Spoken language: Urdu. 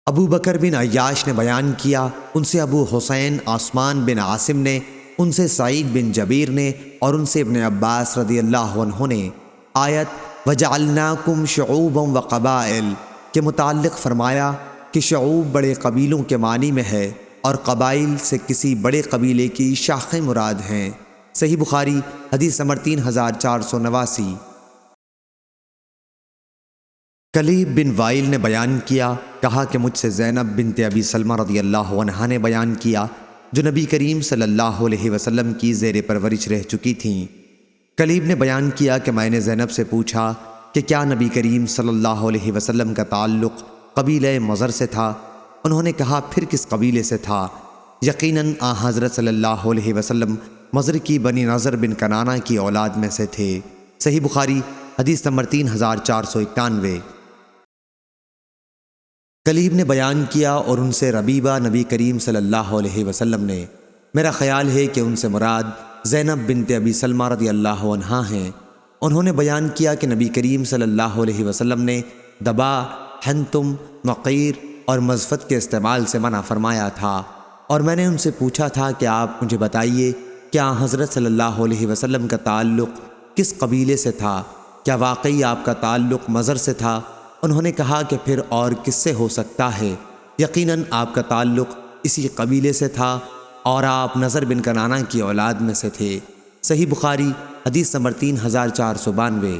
ابو بکر بن عیاش نے بیان کیا، ان سے ابو حسین عثمان بن عاصم نے، ان سے سعید بن جبیر نے، اور ان سے ابن عباس رضی اللہ عنہ نے آیت وَجَعَلْنَاكُمْ شُعُوبًا وَقَبَائِلَ کے متعلق فرمایا کہ شعوب بڑے قبیلوں کے معنی میں ہے اور قبائل سے کسی بڑے قبیلے کی شاخیں مراد ہیں۔ صحیح بخاری حدیث نمبر 3489۔ کلیب بن وائل نے بیان کیا، کہا کہ مجھ سے زینب بنت ابی سلمہ رضی اللہ عنہا نے بیان کیا، جو نبی کریم صلی اللہ علیہ وسلم کی زیر پرورش رہ چکی تھیں۔ کلیب نے بیان کیا کہ میں نے زینب سے پوچھا کہ کیا نبی کریم صلی اللہ علیہ وسلم کا تعلق قبیلہ مضر سے تھا؟ انہوں نے کہا پھر کس قبیلے سے تھا؟ یقیناً حضرت صلی اللہ علیہ وسلم مضر کی بنی نضر بن کنانہ کی اولاد میں سے تھے۔ صحیح بخاری حدیث نمبر 3491۔ کلیب نے بیان کیا اور ان سے ربیبہ نبی کریم صلی اللہ علیہ وسلم نے، میرا خیال ہے کہ ان سے مراد زینب بنت ابی سلمہ رضی اللہ عنہا ہیں۔ انہوں نے بیان کیا کہ نبی کریم صلی اللہ علیہ وسلم نے دبا، حنتم، مقیر اور مزفت کے استعمال سے منع فرمایا تھا، اور میں نے ان سے پوچھا تھا کہ آپ مجھے بتائیے کیا حضرت صلی اللہ علیہ وسلم کا تعلق کس قبیلے سے تھا؟ کیا واقعی آپ کا تعلق مضر سے تھا؟ انہوں نے کہا کہ پھر اور کس سے ہو سکتا ہے؟ یقیناً آپ کا تعلق اسی قبیلے سے تھا اور آپ نضر بن کنانہ کی اولاد میں سے تھے۔ صحیح بخاری حدیث نمبر 3492۔